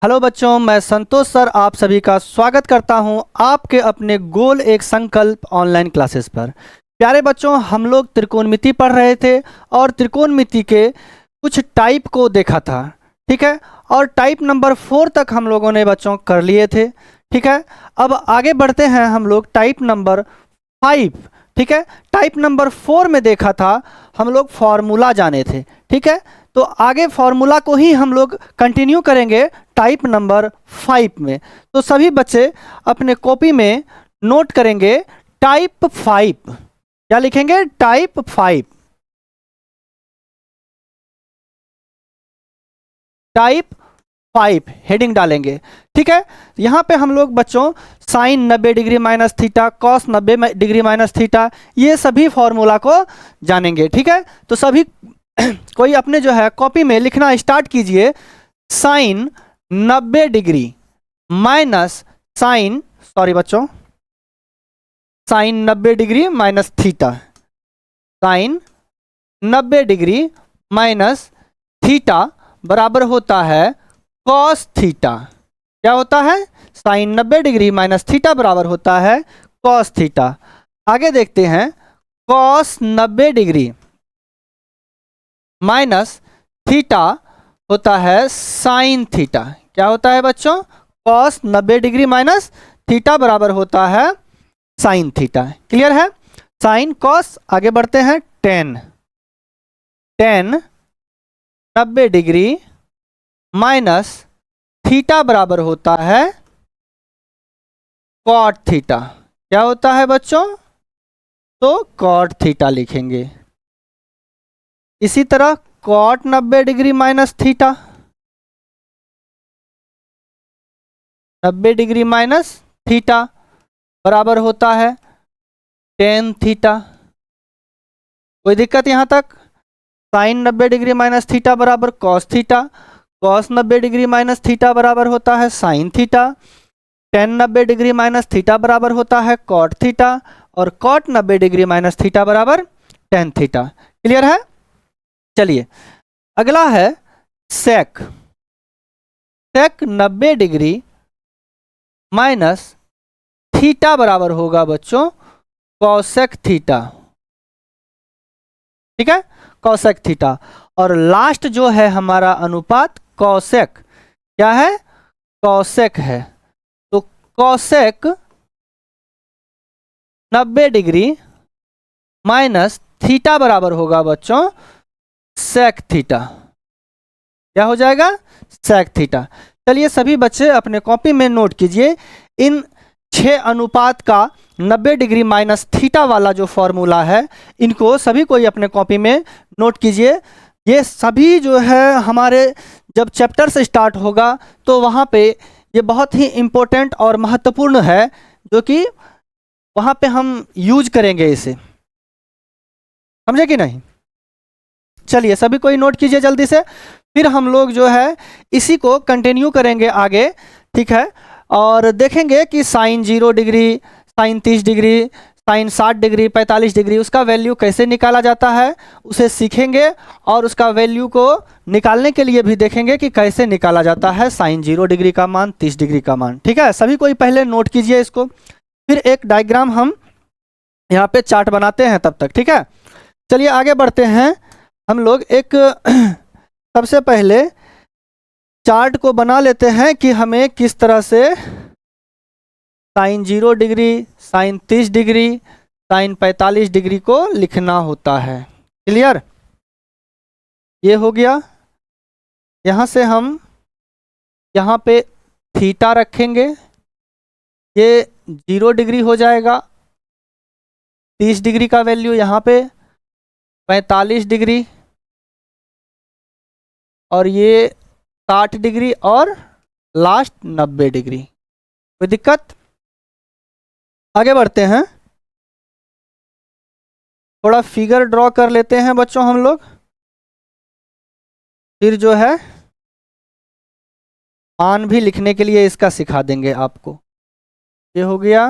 Hello बच्चों, मैं संतोष sir आप सभी का स्वागत करता हूं आपके अपने गोल एक संकल्प ऑनलाइन क्लासेस पर। प्यारे बच्चों, हम लोग त्रिकोणमिति पढ़ रहे थे और त्रिकोणमिति के कुछ टाइप को देखा था, ठीक है। और टाइप नंबर 4 तक हम लोगों ने बच्चों कर लिए थे, ठीक है। अब आगे बढ़ते हैं हम लोग टाइप नंबर 5, ठीक है। टाइप नंबर 4 में देखा था हम लोग फॉर्मूला जाने थे, ठीक है। तो आगे फॉर्मूला को ही हम लोग कंटिन्यू करेंगे टाइप नंबर 5 में। तो सभी बच्चे अपने कॉपी में नोट करेंगे टाइप 5। क्या लिखेंगे? टाइप 5। टाइप 5 हेडिंग डालेंगे, ठीक है। यहाँ पे हम लोग बच्चों sine 90 degree minus theta, cos 90 degree minus theta, ये सभी फॉर्मूला को जानेंगे, ठीक है। तो सभी कोई अपने जो है कॉपी में लिखना स्टार्ट कीजिए। Sine 90 degree minus sine, sorry बच्चों, sine 90 degree minus theta. Sine 90 degree minus theta बराबर होता है कॉस थीटा। क्या होता है? साइन 90 डिग्री माइनस थीटा बराबर होता है कॉस थीटा। आगे देखते हैं, कॉस 90 डिग्री माइनस थीटा होता है साइन थीटा। क्या होता है बच्चों? कॉस 90 डिग्री माइनस थीटा बराबर होता है साइन थीटा। क्लियर है? Sine cos. आगे बढ़ते हैं, टेन 90 डिग्री माइनस थीटा बराबर होता है कॉट थीटा। क्या होता है बच्चों? तो कॉट थीटा लिखेंगे। इसी तरह cot 90 degree minus theta, 90 degree minus theta बराबर होता है टेन थीटा। कोई दिक्कत यहाँ तक? साइन 90 डिग्री माइनस थीटा बराबर cos theta, cos 90 degree minus theta बराबर होता है sine theta, tan 90 degree minus theta बराबर होता है कॉट थीटा, और कॉट 90 डिग्री माइनस थीटा बराबर टेन थीटा। क्लियर है? चलिए अगला है sec. Sec 90 degree minus theta बराबर होगा बच्चों कॉसेक थीटा, ठीक है, कॉसेक थीटा। और लास्ट जो है हमारा अनुपात कॉसेक, क्या है? कॉसेक है। तो कॉसेक 90 डिग्री माइनस थीटा बराबर होगा बच्चों सेक थीटा। क्या हो जाएगा? Sec theta. चलिए सभी बच्चे अपने कॉपी में नोट कीजिए इन 6 अनुपात का 90 डिग्री माइनस थीटा वाला जो फॉर्मूला है, इनको सभी कोई अपने कॉपी में नोट कीजिए। ये सभी जो है हमारे जब चैप्टर से स्टार्ट होगा तो वहाँ पे ये बहुत ही इम्पोर्टेंट और महत्वपूर्ण है, जो कि वहाँ पे हम यूज करेंगे इसे। समझे कि नहीं? चलिए सभी कोई नोट कीजिए जल्दी से, फिर हम लोग जो है इसी को कंटिन्यू करेंगे आगे, ठीक है। और देखेंगे कि sine 0 degree, sine 30 degree, sine 60 degree, 45 degree, उसका वैल्यू कैसे निकाला जाता है उसे सीखेंगे। और उसका वैल्यू को निकालने के लिए भी देखेंगे कि कैसे निकाला जाता है साइन 0 डिग्री का मान, 30 डिग्री का मान, ठीक है। सभी कोई पहले नोट कीजिए इसको, फिर एक डायग्राम हम यहाँ पे चार्ट बनाते हैं तब तक, ठीक है। चलिए आगे बढ़ते हैं। हम लोग एक सबसे पहले चार्ट को बना लेते हैं कि हमें किस तरह से sine 0 degree, sine 30 degree, sine 45 degree को लिखना होता है। क्लियर? ये हो गया। यहाँ से हम यहाँ पे थीटा रखेंगे, ये 0 डिग्री हो जाएगा, 30 डिग्री का वैल्यू यहाँ पे, 45 डिग्री, और ये 60 डिग्री, और लास्ट 90 डिग्री। कोई दिक्कत? आगे बढ़ते हैं, थोड़ा फिगर ड्रॉ कर लेते हैं बच्चों हम लोग, फिर जो है मान भी लिखने के लिए इसका सिखा देंगे आपको। ये हो गया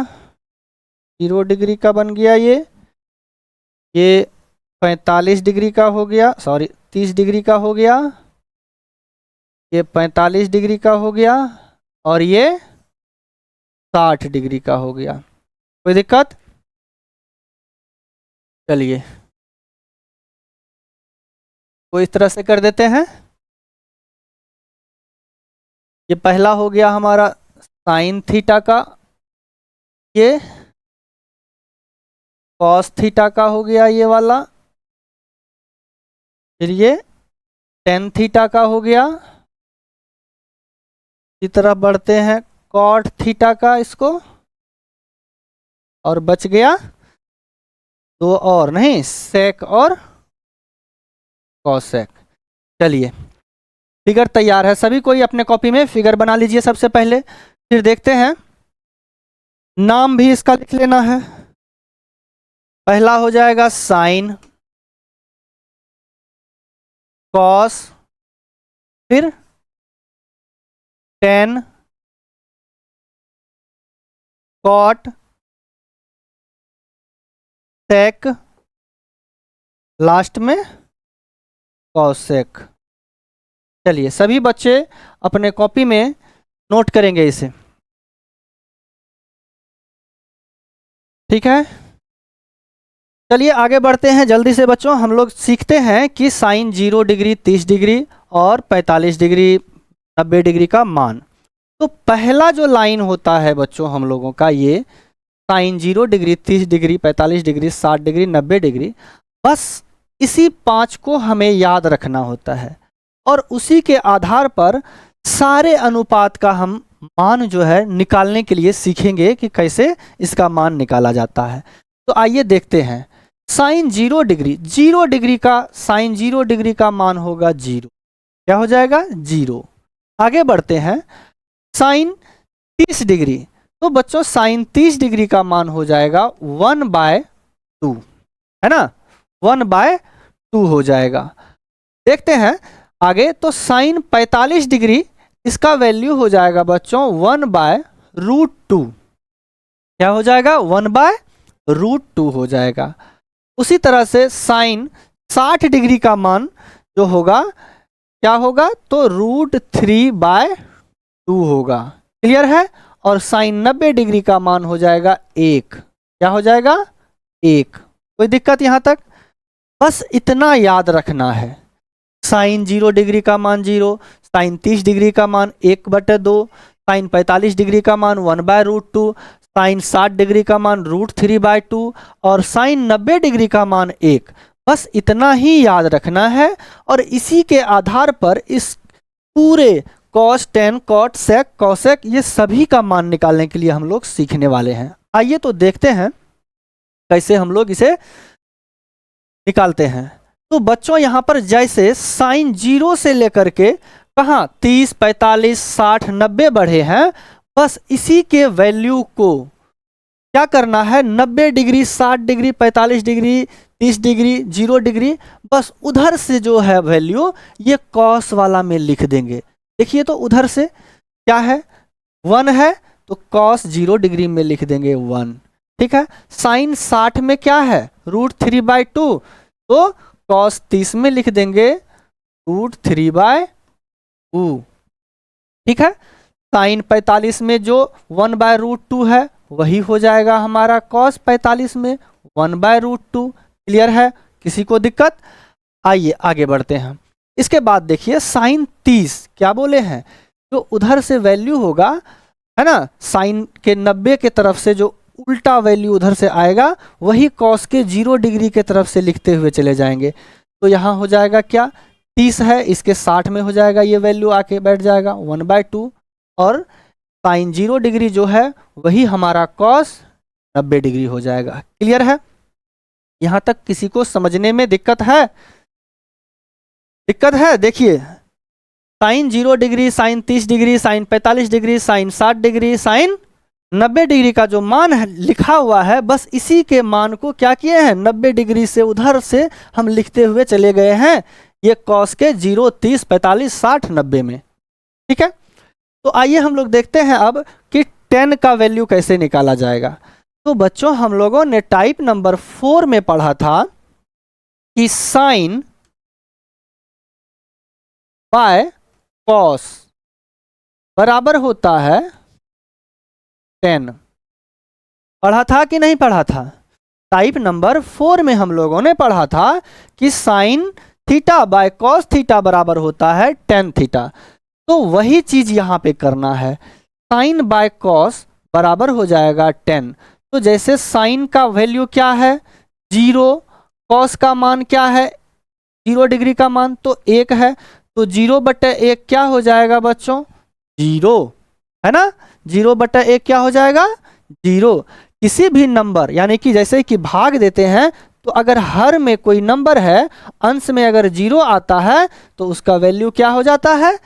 0 डिग्री का बन गया, ये 45 डिग्री का हो गया, सॉरी 30 डिग्री का हो गया, ये 45 डिग्री का हो गया और ये 60 डिग्री का हो गया। कोई दिक्कत? चलिए तो इस तरह से कर देते हैं। ये पहला हो गया हमारा साइन थीटा का, ये कॉस थीटा का हो गया ये वाला, फिर ये टेन थीटा का हो गया। इसी तरह बढ़ते हैं कॉट थीटा का इसको, और बच गया दो और, नहीं सेक और कॉसेक। चलिए फिगर तैयार है, सभी कोई अपने कॉपी में फिगर बना लीजिए सबसे पहले, फिर देखते हैं। नाम भी इसका लिख लेना है। पहला हो जाएगा साइन, कॉस, फिर टेन, कॉट, सेक, लास्ट में कॉसेक। चलिए सभी बच्चे अपने कॉपी में नोट करेंगे इसे, ठीक है। चलिए आगे बढ़ते हैं जल्दी से बच्चों। हम लोग सीखते हैं कि साइन 0 डिग्री 30 डिग्री और 45 डिग्री 90 डिग्री का मान। तो पहला जो लाइन होता है बच्चों हम लोगों का, ये sine 0 degree 30 degree 45 degree 60 degree 90 degree, बस इसी 5 को हमें याद रखना होता है और उसी के आधार पर सारे अनुपात का हम मान जो है निकालने के लिए सीखेंगे कि कैसे इसका मान निकाला जाता है। तो आइए देखते हैं। साइन 0 डिग्री का साइन 0 डिग्री का मान होगा 0, क्या हो जाएगा 0। आगे बढ़ते हैं साइन 30 डिग्री, तो बच्चों साइन 30 डिग्री का मान हो जाएगा 1/2, है ना, 1/2 हो जाएगा। देखते हैं आगे, तो साइन 45 डिग्री इसका वैल्यू हो जाएगा बच्चों 1/√2, क्या हो जाएगा 1/√2 हो जाएगा। उसी तरह से साइन 60 डिग्री का मान जो होगा क्या होगा, तो √3/2 होगा, क्लियर है। और साइन 90 डिग्री का मान हो जाएगा 1, क्या हो जाएगा 1। कोई दिक्कत यहां तक? बस इतना याद रखना है। साइन 0 डिग्री का मान 0, साइन 30 डिग्री का मान 1/2, साइन 45 डिग्री का मान 1/√2, साइन 60 डिग्री का मान √3/2 और साइन 90 डिग्री का मान 1। बस इतना ही याद रखना है और इसी के आधार पर इस पूरे कॉस, टेन, कॉट, सेक, कॉसेक, ये सभी का मान निकालने के लिए हम लोग सीखने वाले हैं। आइए तो देखते हैं कैसे हम लोग इसे निकालते हैं। तो बच्चों यहां पर जैसे साइन 0 से लेकर के कहाँ 30, 45, 60, 90 बढ़े हैं, बस इसी के वैल्यू को क्या करना है 90 degree, 60 degree, 45 degree, 30 degree, 0 degree, बस उधर से जो है वैल्यू ये कॉस वाला में लिख देंगे। देखिए तो उधर से क्या है 1 है, तो कॉस 0 डिग्री में लिख देंगे 1, ठीक है। साइन 60 में क्या है √3/2, तो कॉस 30 में लिख देंगे √3/2, ठीक है। साइन 45 में जो 1/√2 है वही हो जाएगा हमारा कॉस 45 में 1/√2, क्लियर है, किसी को दिक्कत? आइए आगे बढ़ते हैं। इसके बाद देखिए साइन 30 क्या बोले हैं, जो उधर से वैल्यू होगा, है ना, साइन के 90 के तरफ से जो उल्टा वैल्यू उधर से आएगा वही कॉस के 0 डिग्री के तरफ से लिखते हुए चले जाएंगे। तो यहाँ हो जाएगा क्या 30 है, इसके 60 में हो जाएगा, ये वैल्यू आके बैठ जाएगा 1/2 और साइन 0 डिग्री जो है वही हमारा कॉस 90 डिग्री हो जाएगा, क्लियर है। यहाँ तक किसी को समझने में दिक्कत है? दिक्कत है? देखिए sine 0 degree, sine 30 degree, sine 45 degree, sine 60 degree, sine 90 degree का जो मान है लिखा हुआ है, बस इसी के मान को क्या किए हैं 90 डिग्री से उधर से हम लिखते हुए चले गए हैं ये कॉस के 0, 30, 45, 60, 90 में, ठीक है। तो आइए हम लोग देखते हैं अब कि 10 का वैल्यू कैसे निकाला जाएगा। तो बच्चों हम लोगों ने टाइप नंबर 4 में पढ़ा था कि साइन बाय कॉस बराबर होता है 10। पढ़ा था कि नहीं पढ़ा था? टाइप नंबर 4 में हम लोगों ने पढ़ा था कि sine theta by cos theta बराबर होता है tan थीटा। तो वही चीज यहाँ पे करना है, साइन बाय कॉस बराबर हो जाएगा 10। तो जैसे साइन का वैल्यू क्या है 0, कॉस का मान क्या है 0 डिग्री का मान तो 1 है, तो 0/1 क्या हो जाएगा बच्चों 0, है ना। 0/1 क्या हो जाएगा 0। किसी भी नंबर यानी कि जैसे कि भाग देते हैं तो अगर हर में कोई नंबर है अंश में अगर 0 आता है तो उसका वैल्यू क्या हो जाता है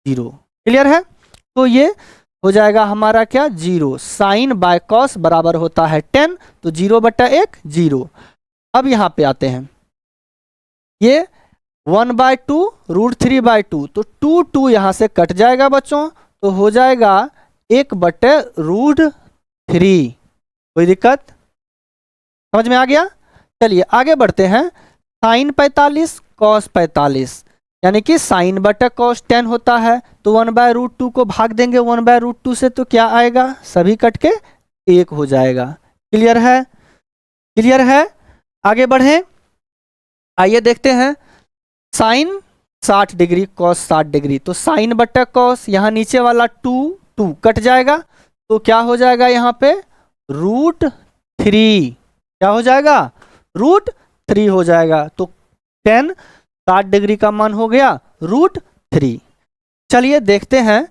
0। क्लियर है? तो ये हो जाएगा हमारा क्या 0। साइन बाय कॉस बराबर होता है 10, तो 0/1 0। अब यहाँ पे आते हैं, ये 1/2 √3/2, तो 2 यहाँ से कट जाएगा बच्चों, तो हो जाएगा 1/√3। कोई दिक्कत समझ में आ गया? चलिए आगे बढ़ते हैं। साइन 45 कॉस 45 यानी कि साइन बटा कॉस 10 होता है, तो 1/√2 को भाग देंगे 1/√2 से, तो क्या आएगा सभी कट के 1 हो जाएगा। क्लियर है? क्लियर है? आगे बढ़ें, आइए देखते हैं। साइन 60 डिग्री कॉस 60 डिग्री, तो साइन बटा कॉस यहाँ नीचे वाला 2 कट जाएगा, तो क्या हो जाएगा यहाँ पे √3। क्या हो जाएगा √3 हो जाएगा, तो tan 60 डिग्री का मान हो गया √3। चलिए देखते हैं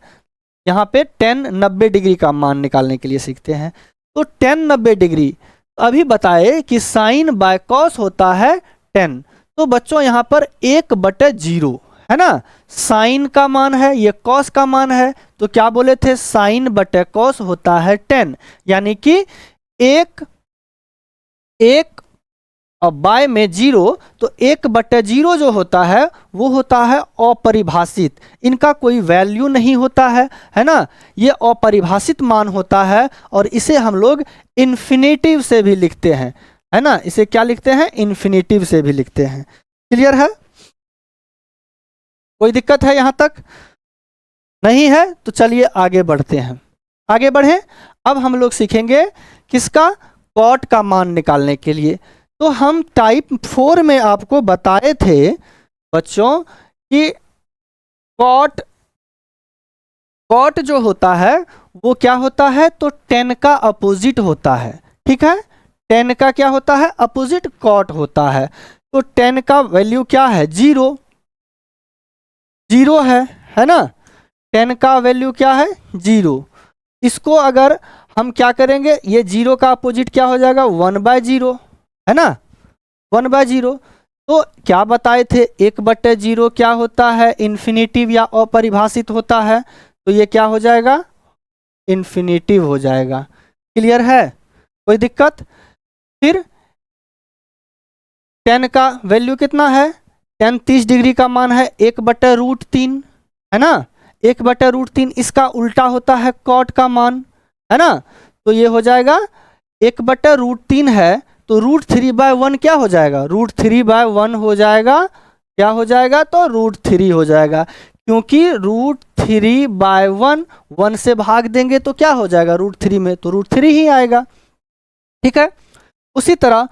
यहाँ पे tan 90 डिग्री का मान निकालने के लिए सीखते हैं। तो tan 90 डिग्री अभी बताए कि साइन बाय कॉस होता है 10, तो बच्चों यहाँ पर 1/0 है ना, साइन का मान है ये कॉस का मान है, तो क्या बोले थे साइन बटे कॉस होता है 10, यानी कि 1 और बाय में 0, तो 1/0 जो होता है वो होता है अपरिभाषित, इनका कोई वैल्यू नहीं होता है ना, ये अपरिभाषित मान होता है और इसे हम लोग इन्फिनेटिव से भी लिखते हैं, है ना, इसे क्या लिखते हैं इन्फिनेटिव से भी लिखते हैं। क्लियर है? कोई दिक्कत है यहाँ तक? नहीं है? तो चलिए आगे बढ़ते हैं। आगे बढ़ें, अब हम लोग सीखेंगे किसका कॉट का मान निकालने के लिए। तो हम टाइप 4 में आपको बताए थे बच्चों कि कॉट जो होता है वो क्या होता है, तो tan का अपोजिट होता है। ठीक है, tan का क्या होता है अपोजिट कॉट होता है। तो tan का वैल्यू क्या है 0 है ना, tan का वैल्यू क्या है 0। इसको अगर हम क्या करेंगे, ये 0 का अपोजिट क्या हो जाएगा 1/0 है ना, 1/0। तो क्या बताए थे 1/0 क्या होता है इन्फिनेटिव या अपरिभाषित होता है, तो ये क्या हो जाएगा इन्फिनेटिव हो जाएगा। क्लियर है? कोई दिक्कत? फिर tan का वैल्यू कितना है, tan 30 डिग्री का मान है 1/√3 है ना, 1/√3, इसका उल्टा होता है कॉट का मान है ना, तो ये हो जाएगा 1/√3 है, तो √3/1 क्या हो जाएगा √3/1 हो जाएगा, क्या हो जाएगा तो √3 हो जाएगा, क्योंकि √3/1 1 से भाग देंगे तो क्या हो जाएगा √3 में, तो √3 ही आएगा। ठीक है, उसी तरह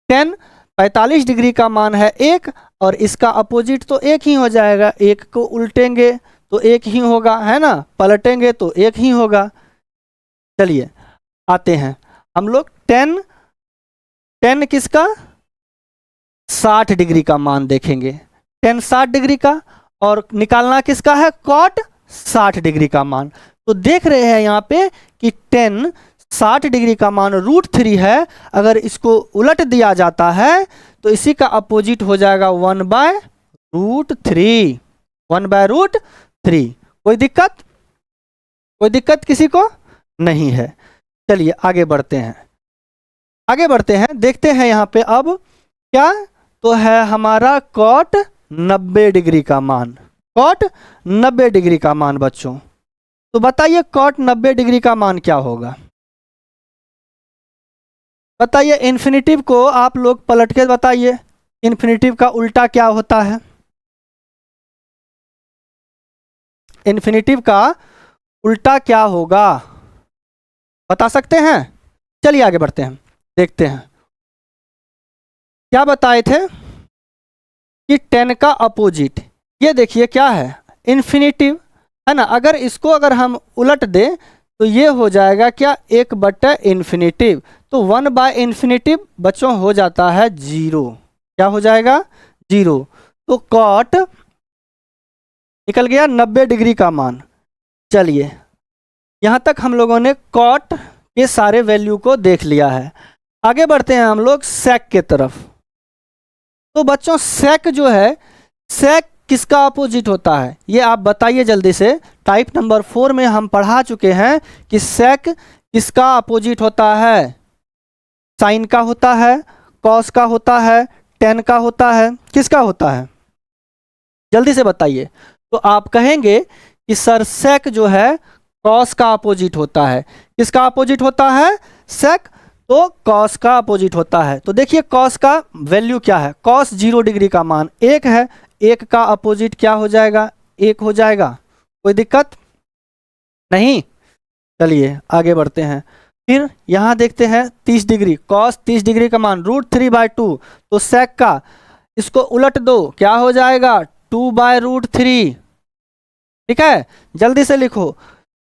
tan 45 डिग्री का मान है 1 और इसका अपोजिट तो 1 ही हो जाएगा, 1 को उल्टेंगे तो 1 ही होगा है ना, पलटेंगे तो 1 ही होगा। चलिए आते हैं हम लोग tan किसका 60 डिग्री का मान देखेंगे, tan 60 डिग्री का, और निकालना किसका है कॉट 60 डिग्री का मान। तो देख रहे हैं यहाँ पे कि tan 60 डिग्री का मान √3 है, अगर इसको उलट दिया जाता है तो इसी का अपोजिट हो जाएगा 1/√3, 1/√3। कोई दिक्कत? कोई दिक्कत किसी को नहीं है? चलिए आगे बढ़ते हैं, आगे बढ़ते हैं, देखते हैं यहाँ पे अब क्या, तो है हमारा कॉट 90 डिग्री का मान, कॉट 90 डिग्री का मान बच्चों। तो बताइए कॉट 90 डिग्री का मान क्या होगा, बताइए। इन्फिनेटिव को आप लोग पलट के बताइए, इन्फिनेटिव का उल्टा क्या होता है, इन्फिनिटिव का उल्टा क्या होगा, बता सकते हैं? चलिए आगे बढ़ते हैं, देखते हैं। क्या बताए थे कि 10 का अपोजिट, ये देखिए क्या है, इन्फिनिटिव है ना। अगर इसको अगर हम उलट दें तो ये हो जाएगा क्या, 1/इन्फिनिटिव। तो 1/इन्फिनिटिव बच्चों हो जाता है 0। क्या हो जाएगा? 0। तो कॉट निकल गया 90 डिग्री का मान। चलिए यहाँ तक हम लोगों ने कॉट के सारे वैल्यू को देख लिया है। आगे बढ़ते हैं हम लोग सेक के तरफ। तो बच्चों सेक जो है, सेक किसका अपोजिट होता है, ये आप बताइए जल्दी से। टाइप नंबर 4 में हम पढ़ा चुके हैं कि सेक किसका अपोजिट होता है, साइन का होता है, कॉस का होता है, टेन का होता है, किसका होता है, जल्दी से बताइए। तो आप कहेंगे कि सर सेक जो है कॉस का अपोजिट होता है। किसका अपोजिट होता है? सेक। तो कॉस का अपोजिट होता है। तो देखिए कॉस का वैल्यू क्या है, कॉस 0 डिग्री का मान 1 है, 1 का अपोजिट क्या हो जाएगा, 1 हो जाएगा। कोई दिक्कत नहीं। चलिए आगे बढ़ते हैं। फिर यहाँ देखते हैं 30 डिग्री, कॉस 30 डिग्री का मान √3/2। तो सेक का इसको उलट दो, क्या हो जाएगा, 2/√3। ठीक है, जल्दी से लिखो।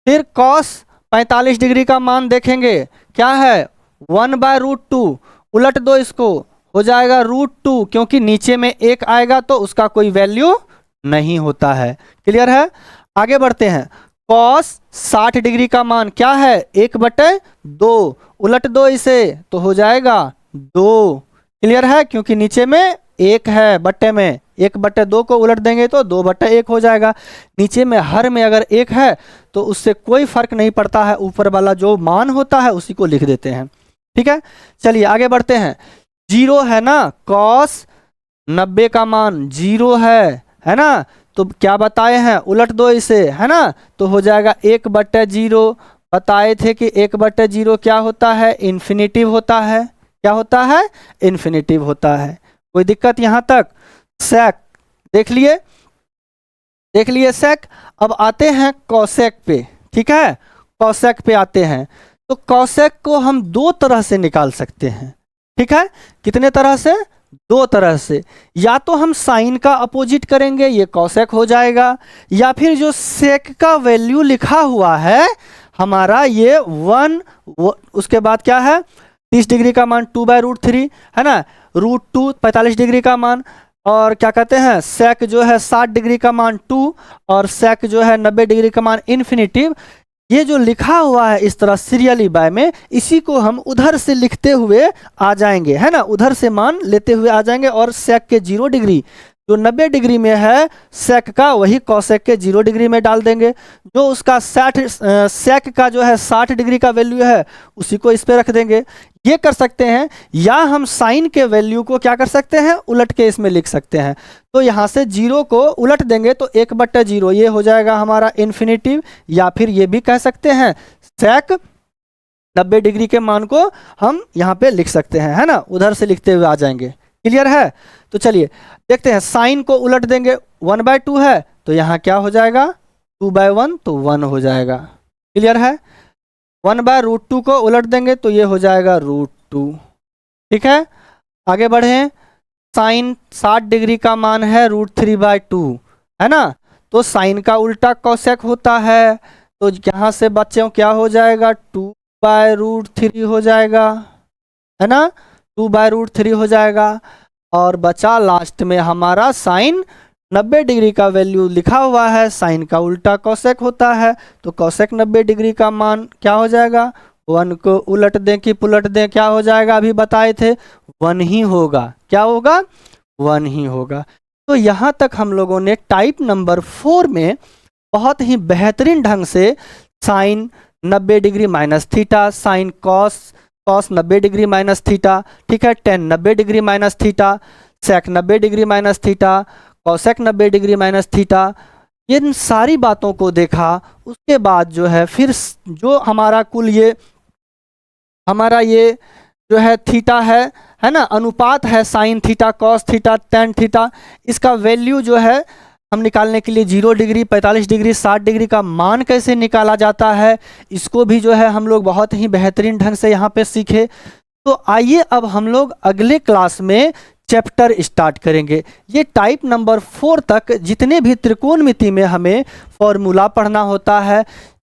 फिर कॉस 45 डिग्री का मान देखेंगे, क्या है, 1/√2। उलट दो इसको, हो जाएगा √2, क्योंकि नीचे में 1 आएगा तो उसका कोई वैल्यू नहीं होता है। क्लियर है? आगे बढ़ते हैं। कॉस 60 डिग्री का मान क्या है, 1/2। उलट दो इसे तो हो जाएगा 2। क्लियर है? क्योंकि नीचे में 1 है, बट्टे में 1/2 को उलट देंगे तो 2/1 हो जाएगा। नीचे में हर में अगर 1 है तो उससे कोई फर्क नहीं पड़ता है, ऊपर वाला जो मान होता है उसी को लिख देते हैं। ठीक है, चलिए आगे बढ़ते हैं। 0 है ना, कॉस 90 का मान 0 है ना। तो क्या बताए हैं, उलट दो इसे, है ना। तो हो जाएगा 1/0। बताए थे कि 1/0 क्या होता है, इन्फिनिटिव होता है। क्या होता है? इन्फिनिटिव होता है। कोई दिक्कत यहाँ तक? सेक देख लिए, देख लिए सेक। अब आते हैं कॉसेक पे। ठीक है, कॉसेक पे आते हैं। तो कॉसेक को हम 2 तरह से निकाल सकते हैं। ठीक है, कितने तरह से? 2 तरह से। या तो हम साइन का अपोजिट करेंगे, ये कॉसेक हो जाएगा, या फिर जो सेक का वैल्यू लिखा हुआ है हमारा ये 1, उसके बाद क्या है, 30 डिग्री का मान 2/√3 है ना, √2 45 डिग्री का मान, और क्या कहते हैं, सेक जो है 60 डिग्री का मान 2, और सेक जो है 90 डिग्री का मान इन्फिनिटिव। ये जो लिखा हुआ है इस तरह सीरियली बाय में, इसी को हम उधर से लिखते हुए आ जाएंगे, है ना, उधर से मान लेते हुए आ जाएंगे। और सेक के 0 डिग्री जो 90 डिग्री में है सेक का, वही कॉसेक के 0 डिग्री में डाल देंगे। जो उसका 60 सेक का जो है 60 डिग्री का वैल्यू है उसी को इस पे रख देंगे। ये कर सकते हैं, या हम साइन के वैल्यू को क्या कर सकते हैं, उलट के इसमें लिख सकते हैं। तो यहाँ से 0 को उलट देंगे तो 1/0 ये हो जाएगा हमारा इन्फिनिटिव। या फिर ये भी कह सकते हैं सेक 90 डिग्री के मान को हम यहाँ पे लिख सकते हैं, है ना, उधर से लिखते हुए आ जाएंगे। क्लियर है? तो चलिए देखते हैं, साइन को उलट देंगे, 1/2 है तो यहाँ क्या हो जाएगा, 2/1 तो 1 हो जाएगा। क्लियर है? 1/√2 को उलट देंगे तो ये हो जाएगा √2। ठीक है, आगे बढ़े। साइन 60 डिग्री का मान है √3/2, है ना। तो साइन का उल्टा कॉसेक होता है। तो यहाँ से बच्चों क्या हो जाएगा, 2/√3 हो जाएगा, है ना, 2/√3 हो जाएगा। और बचा लास्ट में हमारा साइन 90 डिग्री का वैल्यू लिखा हुआ है, साइन का उल्टा कॉसेक होता है। तो कॉसेक 90 डिग्री का मान क्या हो जाएगा, 1 को उलट दें कि पुलट दें, क्या हो जाएगा, अभी बताए थे 1 ही होगा। क्या होगा? 1 ही होगा। तो यहाँ तक हम लोगों ने टाइप नंबर 4 में बहुत ही बेहतरीन ढंग से sine 90 degree minus theta, sine cos 90 degree minus theta, ठीक है, tan 90 degree minus theta, sec 90 degree minus theta, cosec 90 degree minus theta, इन सारी बातों को देखा। उसके बाद जो है फिर जो हमारा कुल ये हमारा ये जो है थीटा है ना, अनुपात है sine theta cos theta tan theta, इसका वैल्यू जो है हम निकालने के लिए 0 डिग्री, 45 डिग्री, 60 डिग्री का मान कैसे निकाला जाता है, इसको भी जो है हम लोग बहुत ही बेहतरीन ढंग से यहाँ पे सीखे। तो आइए अब हम लोग अगले क्लास में चैप्टर स्टार्ट करेंगे। ये टाइप नंबर 4 तक जितने भी त्रिकोणमिति में हमें फॉर्मूला पढ़ना होता है,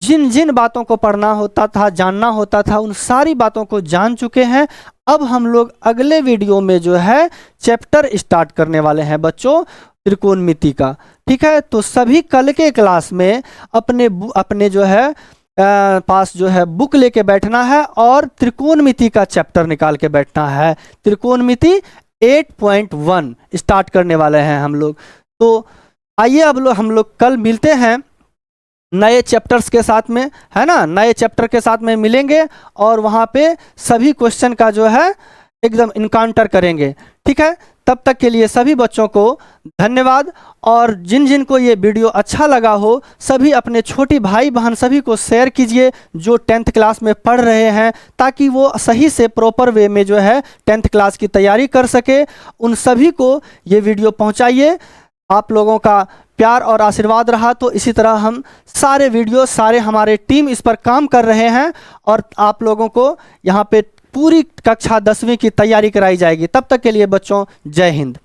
जिन जिन बातों को पढ़ना होता था, जानना होता था, उन सारी बातों को जान चुके हैं। अब हम लोग अगले वीडियो में जो है चैप्टर स्टार्ट करने वाले हैं बच्चों त्रिकोणमिति का। ठीक है, तो सभी कल के क्लास में अपने जो है पास जो है बुक लेके बैठना है और त्रिकोणमिति का चैप्टर निकाल के बैठना है। त्रिकोणमिति 8.1 स्टार्ट करने वाले हैं हम लोग। तो आइए अब हम लोग कल मिलते हैं नए चैप्टर्स के साथ में, है ना, नए चैप्टर के साथ में मिलेंगे और वहाँ पे सभी क्वेश्चन का जो है एकदम इनकाउंटर करेंगे। ठीक है, तब तक के लिए सभी बच्चों को धन्यवाद। और जिन जिन को ये वीडियो अच्छा लगा हो, सभी अपने छोटी भाई बहन सभी को शेयर कीजिए जो 10th क्लास में पढ़ रहे हैं, ताकि वो सही से प्रॉपर वे में जो है 10th क्लास की तैयारी कर सके। उन सभी को ये वीडियो पहुंचाइए। आप लोगों का प्यार और आशीर्वाद रहा तो इसी तरह हम सारे वीडियो, सारे हमारे टीम इस पर काम कर रहे हैं और आप लोगों को यहाँ पे पूरी कक्षा 10वीं की तैयारी कराई जाएगी। तब तक के लिए बच्चों जय हिंद।